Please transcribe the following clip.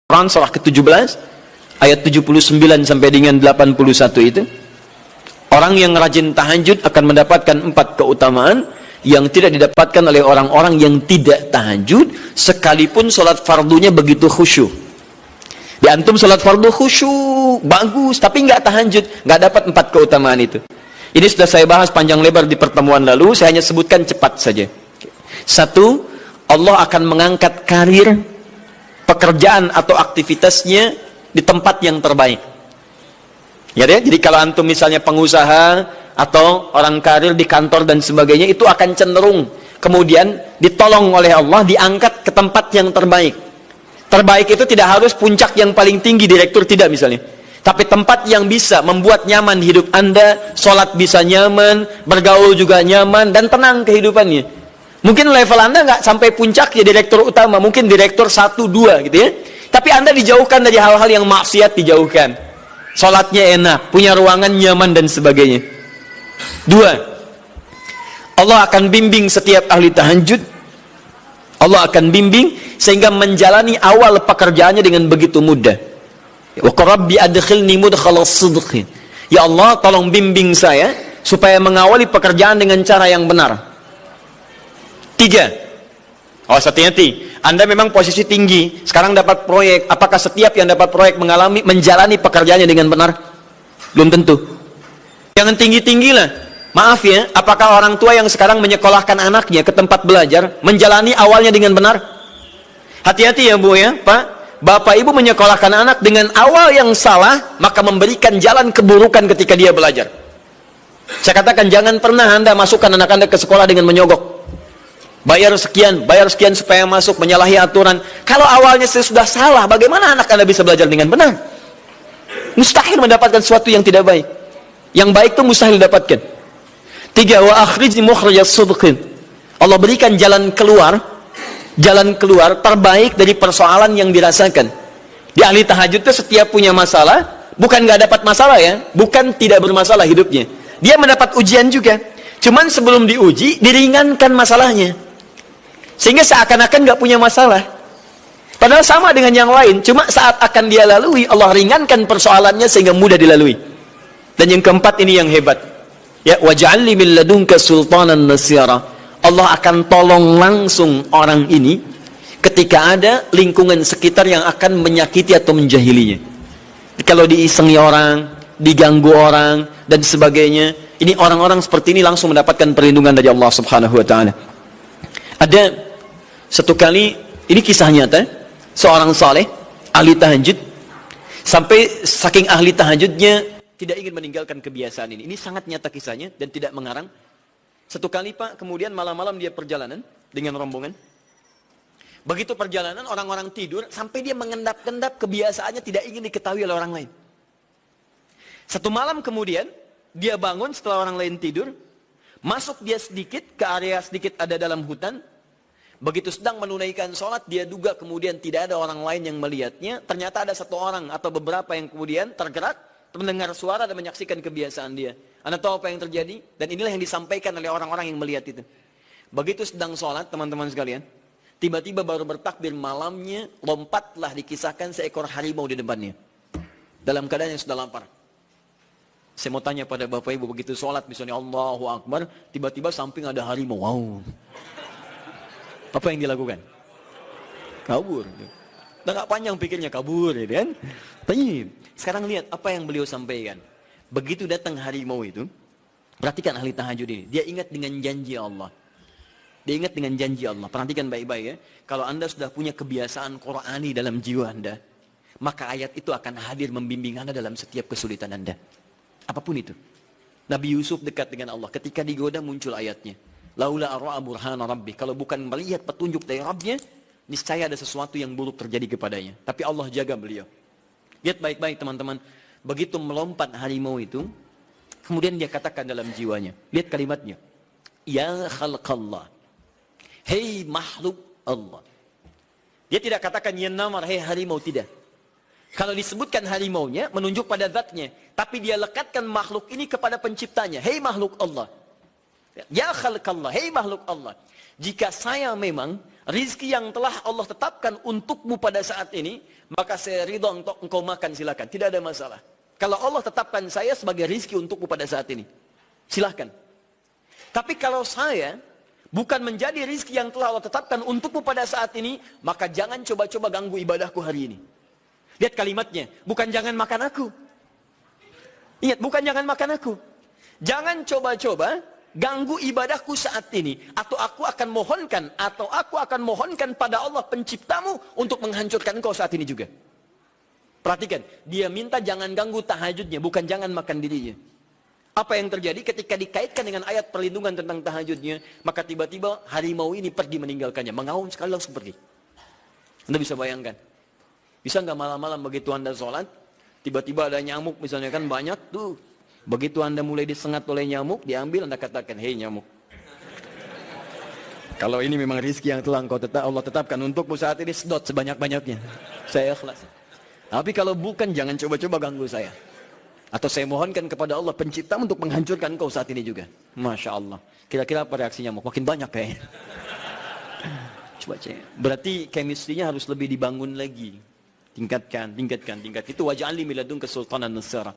Quran surah ke-17 ayat 79 sampai dengan 81 itu, orang yang rajin tahajud akan mendapatkan 4 keutamaan yang tidak didapatkan oleh orang-orang yang tidak tahajud sekalipun sholat fardunya begitu khusyuk. Di antum sholat fardu khusyuk bagus tapi nggak tahajud, nggak dapat 4 keutamaan itu. Ini sudah saya bahas panjang lebar di pertemuan lalu, saya hanya sebutkan cepat saja. 1, Allah akan mengangkat karir, pekerjaan atau aktivitasnya di tempat yang terbaik. Ya deh, jadi kalau antum misalnya pengusaha atau orang karir di kantor dan sebagainya, itu akan cenderung kemudian ditolong oleh Allah, diangkat ke tempat yang terbaik. Terbaik itu tidak harus puncak yang paling tinggi, direktur tidak misalnya, tapi tempat yang bisa membuat nyaman hidup Anda, sholat bisa nyaman, bergaul juga nyaman, dan tenang kehidupannya. Mungkin level Anda nggak sampai puncak ya direktur utama, mungkin direktur 1, 2 gitu ya. Tapi Anda dijauhkan dari hal-hal yang maksiat, dijauhkan. Sholatnya enak, punya ruangan nyaman dan sebagainya. 2, Allah akan bimbing setiap ahli tahajud. Allah akan bimbing sehingga menjalani awal pekerjaannya dengan begitu mudah. Wa rabbi adkhilni mudkhalas sidqin. Ya Allah, tolong bimbing saya supaya mengawali pekerjaan dengan cara yang benar. 3, hati-hati. Anda memang posisi tinggi, sekarang dapat proyek. Apakah setiap yang dapat proyek menjalani pekerjaannya dengan benar? Belum tentu. Jangan tinggi-tinggi lah. Maaf ya, apakah orang tua yang sekarang menyekolahkan anaknya ke tempat belajar menjalani awalnya dengan benar? Hati-hati ya Bu ya, Pak. Bapak Ibu menyekolahkan anak dengan awal yang salah, maka memberikan jalan keburukan ketika dia belajar. Saya katakan jangan pernah Anda masukkan anak Anda ke sekolah dengan menyogok. Bayar sekian supaya masuk, menyalahi aturan. Kalau awalnya sudah salah, bagaimana anak Anda bisa belajar dengan benar? Mustahil mendapatkan sesuatu yang tidak baik. Yang baik itu mustahil didapatkan. 3, wa akhrijni mukhrajas sidqin. Allah berikan jalan keluar terbaik dari persoalan yang dirasakan. Di ahli tahajud itu setiap punya masalah, bukan nggak dapat masalah ya, bukan tidak bermasalah hidupnya. Dia mendapat ujian juga. Cuman sebelum diuji, diringankan masalahnya. Sehingga seakan-akan nggak punya masalah. Padahal sama dengan yang lain, cuma saat akan dia lalui, Allah ringankan persoalannya sehingga mudah dilalui. Dan yang keempat ini yang hebat. Ya, waj'alni min ladunka sultanan nasira. Allah akan tolong langsung orang ini ketika ada lingkungan sekitar yang akan menyakiti atau menjahilinya. Kalau diisengi orang, diganggu orang dan sebagainya, ini orang-orang seperti ini langsung mendapatkan perlindungan dari Allah Subhanahu wa taala. Ada satu kali, ini kisah nyata, seorang saleh ahli tahajud, sampai saking ahli tahajudnya tidak ingin meninggalkan kebiasaan ini. Ini sangat nyata kisahnya dan tidak mengarang. Satu kali Pak, kemudian malam-malam dia perjalanan dengan rombongan. Begitu perjalanan, orang-orang tidur, sampai dia mengendap-endap, kebiasaannya tidak ingin diketahui oleh orang lain. Satu malam kemudian, dia bangun setelah orang lain tidur, masuk dia sedikit ke area sedikit ada dalam hutan. Begitu sedang menunaikan sholat, dia duga kemudian tidak ada orang lain yang melihatnya. Ternyata ada satu orang atau beberapa yang kemudian tergerak, mendengar suara dan menyaksikan kebiasaan dia. Anda tahu apa yang terjadi? Dan inilah yang disampaikan oleh orang-orang yang melihat itu. Begitu sedang sholat, teman-teman sekalian, tiba-tiba baru bertakbir malamnya, lompatlah dikisahkan seekor harimau di depannya. Dalam keadaan yang sudah lapar. Saya mau tanya pada Bapak Ibu, begitu sholat misalnya Allahu Akbar, tiba-tiba samping ada harimau. Wow. Apa yang dilakukan? Kabur. Udah gak panjang pikirnya, kabur ya kan? Tapi sekarang lihat apa yang beliau sampaikan. Begitu datang harimau itu, perhatikan ahli tahajud ini. Dia ingat dengan janji Allah. Dia ingat dengan janji Allah. Perhatikan baik-baik ya. Kalau Anda sudah punya kebiasaan Qur'ani dalam jiwa Anda, maka ayat itu akan hadir membimbing Anda dalam setiap kesulitan Anda. Apapun itu. Nabi Yusuf dekat dengan Allah. Ketika digoda muncul ayatnya. Laula ara'a burhana rabbi. Kalau bukan melihat petunjuk dari Rabbnya, niscaya ada sesuatu yang buruk terjadi kepadanya. Tapi Allah jaga beliau. Lihat baik-baik teman-teman. Begitu melompat harimau itu, kemudian dia katakan dalam jiwanya. Lihat kalimatnya. Ya khalqallah. Hei makhluk Allah. Dia tidak katakan ya namar, hei harimau, tidak. Kalau disebutkan harimaunya, menunjuk pada zatnya. Tapi dia lekatkan makhluk ini kepada penciptanya. Hei makhluk Allah. Ya khalqallah, hei makhluk Allah. Jika saya memang rizki yang telah Allah tetapkan untukmu pada saat ini, maka saya ridho untuk engkau makan, silakan, tidak ada masalah. Kalau Allah tetapkan saya sebagai rizki untukmu pada saat ini, silahkan. Tapi kalau saya bukan menjadi rizki yang telah Allah tetapkan untukmu pada saat ini, maka jangan coba-coba ganggu ibadahku hari ini. Lihat kalimatnya, bukan jangan makan aku. Ingat, bukan jangan makan aku. Jangan coba-coba ganggu ibadahku saat ini. Atau aku akan mohonkan pada Allah penciptamu untuk menghancurkan engkau saat ini juga. Perhatikan, dia minta jangan ganggu tahajudnya, bukan jangan makan dirinya. Apa yang terjadi ketika dikaitkan dengan ayat perlindungan tentang tahajudnya, maka tiba-tiba harimau ini pergi meninggalkannya, mengaum sekali langsung pergi. Anda bisa bayangkan, bisa nggak malam-malam begitu Anda sholat, tiba-tiba ada nyamuk misalnya kan banyak tuh, begitu Anda mulai disengat oleh nyamuk, diambil Anda katakan, hei nyamuk, kalau ini memang rizki yang telah Allah tetapkan untukmu saat ini, sedot sebanyak-banyaknya, saya ikhlas. Tapi kalau bukan, jangan coba-coba ganggu saya. Atau saya mohonkan kepada Allah pencipta untuk menghancurkan engkau saat ini juga. Masya Allah. Kira-kira apa reaksi nyamuk? Makin banyak kayaknya. Coba cek. Berarti chemistry-nya harus lebih dibangun lagi. Tingkatkan. Itu waj'alni min ladunka sultanan nasara.